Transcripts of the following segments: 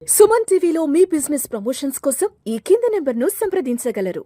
సుమన్ టీవీలో మీ business promotions కోసం ఈ కింది నెంబర్ను సంప్రదించగలరు.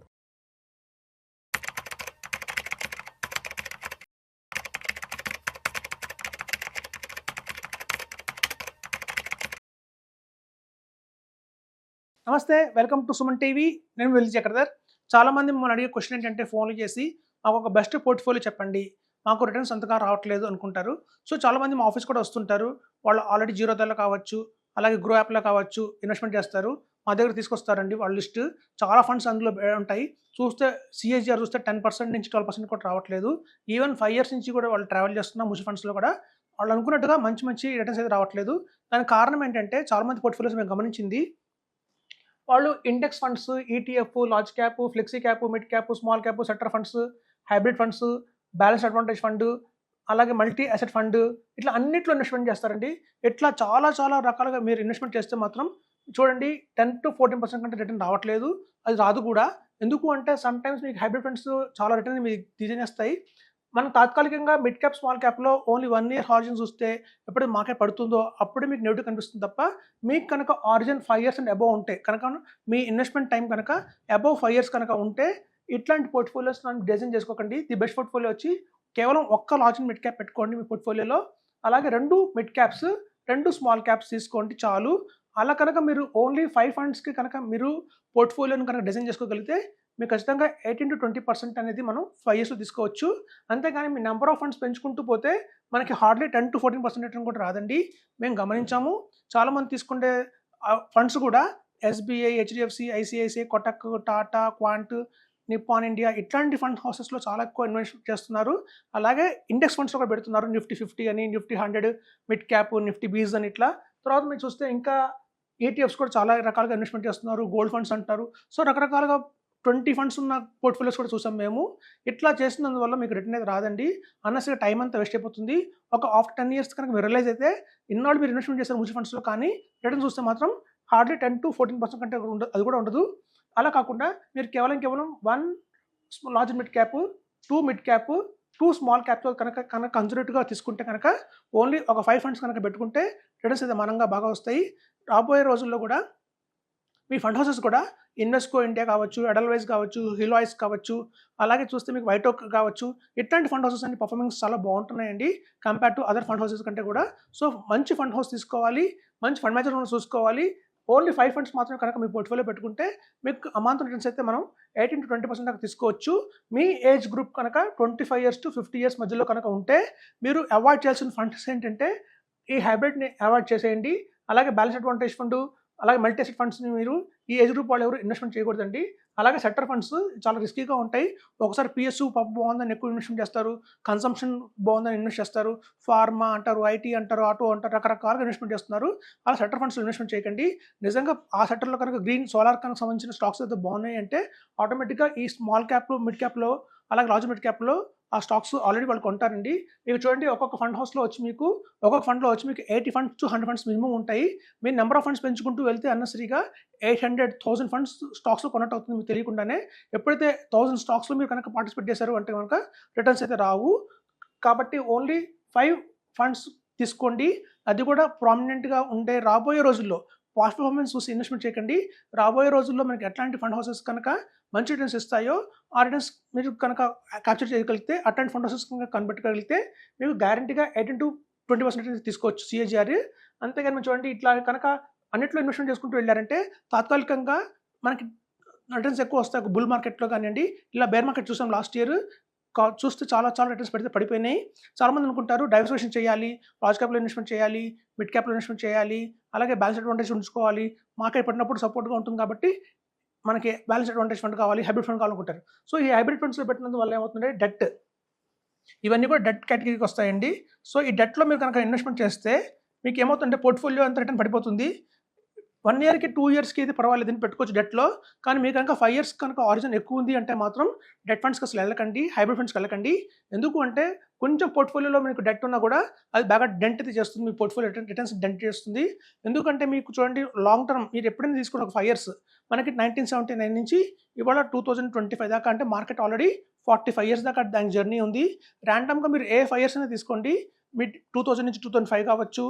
నమస్తే, వెల్కమ్ టు సుమన్ టీవీ. నేను వెల్లి చక్రధర్. చాలామంది మమ్మల్ని అడిగే క్వశ్చన్ ఏంటంటే ఫోన్లు చేసి మాకు ఒక బెస్ట్ పోర్ట్ఫోలియో చెప్పండి, మాకు రిటర్న్స్ అంతగా రావట్లేదు అనుకుంటారు. సో చాలామంది మా ఆఫీస్ కూడా వస్తుంటారు. వాళ్ళు ఆల్రెడీ జీరోదాలో కావచ్చు, అలాగే గ్రో యాప్లో కావచ్చు ఇన్వెస్ట్మెంట్ చేస్తారు. మా దగ్గర తీసుకొస్తారండి వాళ్ళ లిస్ట్. చాలా ఫండ్స్ అందులో ఉంటాయి. చూస్తే సిఎస్జిఆర్ చూస్తే 10% నుంచి 12% కూడా రావట్లేదు. ఈవెన్ 5 years నుంచి కూడా వాళ్ళు ట్రావెల్ చేస్తున్న మ్యూచువల్ ఫండ్స్లో కూడా వాళ్ళు అనుకున్నట్టుగా మంచి రిటర్న్స్ అయితే రావట్లేదు. దానికి కారణం ఏంటంటే చాలామంది పోర్ట్ఫోలియోస్ మేము గమనించింది, వాళ్ళు index funds, ETF, large cap, flexi cap, mid cap, small cap, sector funds, hybrid funds, balance advantage fund, అలాగే మల్టీ అసెట్ ఫండ్, ఇట్లా అన్నిట్లో ఇన్వెస్ట్మెంట్ చేస్తారండి. ఇట్లా చాలా రకాలుగా మీరు ఇన్వెస్ట్మెంట్ చేస్తే మాత్రం చూడండి 10 to 14% కంటే రిటర్న్ రావట్లేదు. అది రాదు కూడా. ఎందుకు అంటే సమ్ టైమ్స్ మీకు హైబ్రిడ్ ఫండ్స్ చాలా రిటర్న్ మీకు తీసేస్తాయి. మనం తాత్కాలికంగా మిడ్ క్యాప్, స్మాల్ క్యాప్లో ఓన్లీ 1 year హారిజన్ చూస్తే ఎప్పుడు మార్కెట్ పడుతుందో అప్పుడే మీకు నెగిటివ్ కనిపిస్తుంది తప్ప, మీకు కనుక ఆరిజిన్ 5 years అండ్ అబోవ్ ఉంటే కనుక, మీ ఇన్వెస్ట్మెంట్ టైం కనుక అబోవ్ 5 years కనుక ఉంటే ఇట్లాంటి పోర్ట్ఫోలియోస్ డిజైన్ చేసుకోకండి. ది బెస్ట్ పోర్ట్ఫోలియో వచ్చి కేవలం ఒక్క లార్జ్ అండ్ మిడ్ క్యాప్ పెట్టుకోండి మీ పోర్ట్ఫోలియోలో. అలాగే 2 మిడ్ క్యాప్స్, 2 స్మాల్ క్యాప్స్ తీసుకోండి చాలు. అలా కనుక మీరు ఓన్లీ 5 ఫండ్స్కి కనుక మీరు పోర్ట్ఫోలియోని కనుక డిజైన్ చేసుకోగలిగితే మీకు ఖచ్చితంగా 18 to 20% అనేది మనం 5 yearsలో తీసుకోవచ్చు. అంతేగాని మీ నెంబర్ ఆఫ్ ఫండ్స్ పెంచుకుంటూ పోతే మనకి హార్డ్లీ 10 to 14% రిటర్న్ కూడా రాదండి. మేము గమనించాము. చాలామంది తీసుకుంటే ఫండ్స్ కూడా SBI, HDFC, ICICI, Kotak, Tata, quant, Nippon India ఇట్లాంటి ఫండ్ హౌసెస్లో చాలా ఎక్కువ ఇన్వెస్ట్ చేస్తున్నారు. అలాగే ఇండెక్స్ ఫండ్స్లో కూడా పెడుతున్నారు. నిఫ్టీ 50 అని, నిఫ్టీ 100, మిడ్ క్యాప్, నిఫ్టీ బీజ్ అని ఇట్లా. తర్వాత మీరు చూస్తే ఇంకా ఈటీఎఫ్స్ కూడా చాలా రకాలుగా ఇన్వెస్ట్మెంట్ చేస్తున్నారు. గోల్డ్ ఫండ్స్ అంటారు. సో రకరకాలుగా 20 ఫండ్స్ ఉన్న పోర్ట్ఫోలియోస్ కూడా చూసాం మేము. ఇట్లా చేసినందువల్ల మీకు రిటర్న్ అయితే రాదండి. అన్నెసరిగా టైం అంతా వేస్ట్ అయిపోతుంది. ఒక ఆఫ్టర్ 10 years కనుక మీరు రియలైజ్ అయితే ఇన్నాళ్ళు మీరు ఇన్వెస్ట్మెంట్ చేస్తారు మ్యూచువల్ ఫండ్స్లో, కానీ రిటర్న్ చూస్తే మాత్రం హార్డ్లీ 10 to 14% కంటే అది కూడా ఉండదు. అలా కాకుండా మీరు కేవలం 1 large mid cap, 2 mid cap, 2 small క్యాప్తో కనుక కన్జర్వేటివ్గా తీసుకుంటే కనుక ఓన్లీ ఒక 5 ఫండ్స్ కనుక పెట్టుకుంటే రిటర్న్స్ అయితే మనంగా బాగా వస్తాయి. రాబోయే రోజుల్లో కూడా మీ ఫండ్ హౌసెస్ కూడా ఇన్వెస్ట్కో ఇండియా కావచ్చు, ఎడల్వైజ్ కావచ్చు, హిలాయిస్ కావచ్చు, అలాగే చూస్తే మీకు వైటోక్ కావచ్చు, ఇట్లాంటి ఫండ్ హౌసెస్ అన్ని పర్ఫార్మెన్స్ చాలా బాగుంటున్నాయండి compare to other fund houses కంటే కూడా. సో మంచి ఫండ్ హౌస్ తీసుకోవాలి, మంచి ఫండ్ మేనేజర్ చూసుకోవాలి. ఓన్లీ 5 ఫండ్స్ మాత్రం కనుక మీ పోర్ట్ఫోలియో పెట్టుకుంటే మీకు అమౌంట్ రిటర్న్స్ అయితే మనం 18 to 20% దాకా తీసుకోవచ్చు. మీ ఏజ్ గ్రూప్ కనుక 25 years to 50 years మధ్యలో కనుక ఉంటే మీరు అవాయిడ్ చేయాల్సిన ఫండ్స్ ఏంటంటే ఈ హైబ్రిడ్ని అవాయిడ్ చేసేయండి. అలాగే బ్యాలెన్స్ అడ్వాంటేజ్ ఫండ్, అలాగే మల్టీ అసెట్ ఫండ్స్ని మీరు ఈ ఏజ్ గ్రూప్ వాళ్ళు ఎవరు ఇన్వెస్ట్మెంట్ చేయకూడదండి. అలాగే సెక్టర్ ఫండ్స్ చాలా రిస్కీగా ఉంటాయి. ఒకసారి పిఎస్యు బాగుందని ఎక్కువ ఇన్వెస్ట్మెంట్ చేస్తారు, కన్సంప్షన్ బాగుందని ఇన్వెస్ట్ చేస్తారు, ఫార్మా అంటారు, ఐటీ అంటారు, ఆటో అంటారు, రకరకాలుగా ఇన్వెస్ట్మెంట్ చేస్తున్నారు. అలా సెక్టర్ ఫండ్స్లో ఇన్వెస్ట్మెంట్ చేయకండి. నిజంగా ఆ సెక్టర్లో కనుక గ్రీన్, సోలార్ కనుక సంబంధించిన స్టాక్స్ అయితే బాగున్నాయి అంటే ఆటోమేటిక్గా ఈ స్మాల్ క్యాప్లో, మిడ్ క్యాప్లో, అలాగే లార్జ్ మిడ్ క్యాప్లో ఆ స్టాక్స్ ఆల్రెడీ వాళ్ళు కొంటారండి. మీకు చూడండి ఒక్కొక్క ఫండ్ హౌస్లో వచ్చి మీకు, ఒక్కొక్క ఫండ్లో వచ్చి మీకు 80 funds to 100 funds మినిమం ఉంటాయి. మీరు నెంబర్ ఆఫ్ ఫండ్స్ పెంచుకుంటూ వెళ్తే అన్నసరిగా 800,000 funds స్టాక్స్లో కొన్నట్టు అవుతుంది మీకు తెలియకుండానే. ఎప్పుడైతే 1000 స్టాక్స్లో మీరు కనుక పార్టిసిపేట్ చేశారు అంటే కనుక రిటర్న్స్ అయితే రావు. కాబట్టి ఓన్లీ 5 ఫండ్స్ తీసుకోండి. అది కూడా ప్రామినెంట్గా ఉండే రాబోయే రోజుల్లో పాస్ట్ పర్ఫార్మెన్స్ చూసి ఇన్వెస్ట్మెంట్ చేయకండి. రాబోయే రోజుల్లో మనకి ఎట్లాంటి ఫండ్ హౌసెస్ కనుక మంచి రిటర్న్స్ ఇస్తాయో ఆ రిటర్న్స్ మీరు కనుక క్యాప్చర్ చేయగలిగితే, అట్లాంటి ఫండ్ హౌసెస్ కనుక కనిపెట్టగలిగితే మీకు గ్యారంటీగా 18 to 20% తీసుకోవచ్చు సిఏజిఆర్. అంతేగాని మీరు చూడండి ఇట్లా కనుక అన్నింటిలో ఇన్వెస్ట్మెంట్ చేసుకుంటూ వెళ్ళారంటే తాత్కాలికంగా మనకి రిటర్న్స్ ఎక్కువ వస్తాయి. బుల్ మార్కెట్లో కానివ్వండి, ఇలా బేర్ మార్కెట్ చూసాం లాస్ట్ ఇయర్, చూస్తే చాలా రిటర్న్స్ పెడితే పడిపోయినాయి. చాలామంది అనుకుంటారు డైవర్సిఫికేషన్ చేయాలి, లార్జ్ క్యాప్లో ఇన్వెస్ట్మెంట్ చేయాలి, మిడ్ క్యాప్లో ఇన్వెస్ట్మెంట్ చేయాలి, అలాగే బ్యాలెన్స్ అడ్వాంటేజ్ ఉంచుకోవాలి, మార్కెట్ పడినప్పుడు సపోర్ట్గా ఉంటుంది కాబట్టి మనకి బ్యాలెన్స్ అడ్వాంటేజ్ ఫండ్ కావాలి, హైబ్రిడ్ ఫండ్ కావాలనుకుంటారు. సో ఈ హైబ్రిడ్ ఫండ్స్లో పెట్టినందువల్ల ఏమవుతుందంటే డెట్, ఇవన్నీ కూడా డెట్ కేటగిరీకి వస్తాయండి. సో ఈ డెట్లో మీరు కనుక ఇన్వెస్ట్మెంట్ చేస్తే మీకు ఏమవుతుందంటే పోర్ట్ఫోలియో అంతా రిటర్న్ పడిపోతుంది. 1 yearకి 2 yearsకి అయితే పర్వాలేదు అని పెట్టుకోవచ్చు డెట్లో. కానీ మీకు కనుక 5 years కనుక ఆరిజిన్ ఎక్కువ ఉంది అంటే మాత్రం డెట్ ఫండ్స్కి అసలు వెళ్ళకండి, హైబ్రిడ్ ఫండ్స్కి వెళ్ళకండి. ఎందుకు అంటే కొంచెం పోర్ట్ఫోలియోలో మీకు డెట్ ఉన్నా కూడా అది బాగా డెంట్ అయితే చేస్తుంది, మీ పోర్ట్ఫోలియో రిటర్న్స్ డెంట్ చేస్తుంది. ఎందుకంటే మీకు చూడండి లాంగ్ టర్మ్ మీరు ఎప్పుడైనా తీసుకున్న ఒక 5 years, మనకి 1979 నుంచి ఇవాళ 2025 దాకా అంటే మార్కెట్ ఆల్రెడీ 45 years దాకా దాని జర్నీ ఉంది. ర్యాండమ్గా మీరు ఏ 5 years అయినా తీసుకోండి, మీ 2000 నుంచి 2005 కావచ్చు,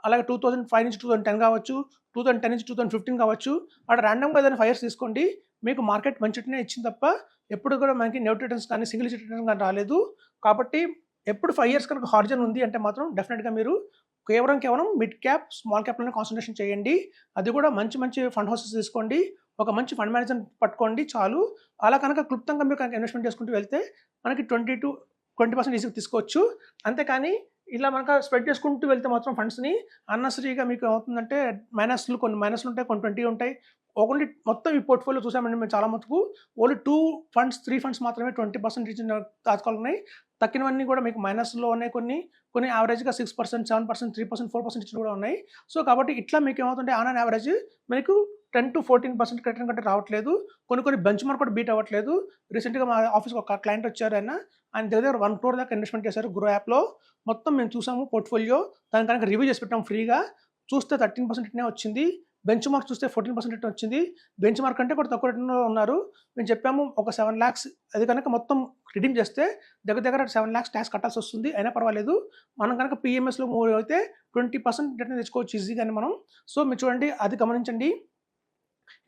అలాగే 2005 నుంచి 2010 కావచ్చు, 2010 నుంచి 2015 కావచ్చు. అక్కడ ర్యాండమ్‌గా ఏదైనా 5 ఇయర్స్ తీసుకోండి. మీకు మార్కెట్ మంచి రిటర్నే ఇచ్చింది తప్ప ఎప్పుడు కూడా మనకి నెగెటివ్ రిటర్న్స్ కానీ, సింగిల్ డిజిట్ రిటర్న్స్ కానీ రాలేదు. కాబట్టి ఎప్పుడు 5 ఇయర్స్ కనుక హారిజన్ ఉంది అంటే మాత్రం డెఫినిట్‌గా మీరు కేవలం మిడ్ క్యాప్, స్మాల్ క్యాప్‌లోనే కాన్సంట్రేషన్ చేయండి. అది కూడా మంచి ఫండ్ హౌసెస్ తీసుకోండి. ఒక మంచి ఫండ్ మేనేజర్‌ని పట్టుకోండి చాలు. అలా కనుక క్లుప్తంగా మీరు కనుక ఇన్వెస్ట్‌మెంట్ చేసుకుంటూ వెళ్తే మనకి 20% ఈజీగా తీసుకోవచ్చు. అంతేకాని ఇలా మనకు స్ప్రెడ్ చేసుకుంటూ వెళ్తే మాత్రం ఫండ్స్‌ని అన్నెసెసరీగా మీకు ఏమవుతుందంటే కొన్ని మైనస్‌లు ఉంటాయి, కొన్ని 20 ఉంటాయి. ఓన్లీ మొత్తం ఈ పోర్ట్‌ఫోలియో చూసామండి మేము చాలా మటుకు. ఓన్లీ 2 ఫండ్స్, 3 ఫండ్స్ మాత్రమే 20% ఇచ్చిన దాఖలాలు ఉన్నాయి. తక్కినవన్నీ కూడా మీకు మైనస్‌లో ఉన్నాయి కొన్ని యావరేజ్‌గా 6%, 7%, 3%, 4% ఇచ్చినవి కూడా ఉన్నాయి. సో, కాబట్టి ఇట్లా మీకు ఏమవుతుంటే ఆన్ యావరేజ్ మీకు 10-14% రిటర్న్ కంటే రావట్లేదు. కొన్ని బెంచ్ మార్క్ కూడా బీట్ అవ్వట్లేదు. రీసెంట్‌గా మా ఆఫీస్‌కి ఒక క్లయింట్ వచ్చారు. ఆయన దగ్గర 1 crore దాకా ఇన్వెస్ట్‌మెంట్ చేశారు గ్రో యాప్‌లో. మొత్తం మేము చూసాము పోర్ట్‌ఫోలియో. దాన్ని కనుక రివ్యూ చేసి పెట్టాము ఫ్రీగా. చూస్తే 13% రిటర్నే వచ్చింది. బెంచ్ మార్క్ చూస్తే 14% రిటర్న్ వచ్చింది. బెంచ్ మార్క్ కంటే కూడా తక్కువ రిటర్న్‌లో ఉన్నారు. మేము చెప్పాము ఒక 7 lakhs అది కనుక మొత్తం రిడీమ్ చేస్తే దగ్గర 7 lakhs ట్యాక్స్ కట్టాల్సి వస్తుంది. అయినా పర్వాలేదు. మనం కనుక పీఎంఎస్‌లో మూవ్ అయితే 20% రిటర్న్ తెచ్చుకోవచ్చు ఈజీగానే మనం. సో, మీరు చూడండి అది గమనించండి.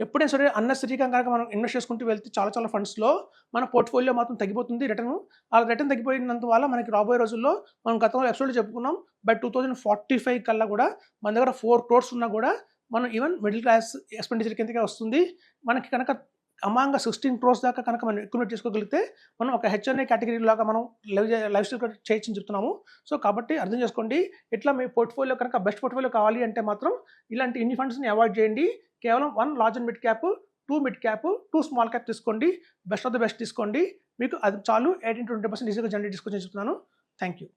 ఎప్పుడైనా సరే అన్నెసెసరీగా కనుక మనం ఇన్వెస్ట్ చేసుకుంటూ వెళ్తే చాలా ఫండ్స్‌లో మన పోర్ట్‌ఫోలియో మాత్రం తగ్గిపోతుంది రిటర్న్. అలా రిటర్న్ తగ్గిపోయినంత వల్ల మనకి రాబోయే రోజుల్లో మనం గతంలో ఎపిసోడ్‌లో చెప్పుకున్నాం. బై 2045 కల్లా కూడా మన దగ్గర 4 crores ఉన్నా కూడా మనం ఈవెన్ మిడిల్ క్లాస్ ఎక్స్‌పెండిచర్ కిందకే వస్తుంది. మనకి కనుక అమాంగా 16 crores దాకా కనుక మనం అక్యుములేట్ చేసుకోగలిగితే మనం ఒక హెచ్ఎన్ఐ కేటగిరీ లాగా మనం లైఫ్ స్టైల్ చేయొచ్చని చెప్తున్నాము. సో, కాబట్టి అర్థం చేసుకోండి. ఇట్లా మీ పోర్ట్‌ఫోలియో కనుక బెస్ట్ పోర్ట్‌ఫోలియో కావాలి అంటే మాత్రం ఇలాంటి ఇన్ని ఫండ్స్‌ని అవాయిడ్ చేయండి. కేవలం 1 large and mid cap, 2 mid cap, 2 small cap తీసుకోండి. బెస్ట్ ఆఫ్ ద బెస్ట్ తీసుకోండి. మీకు అది చాలు 18-20% ఈజీగా జనరేట్ చేసుకోవచ్చని చెప్తున్నాను. Thank you.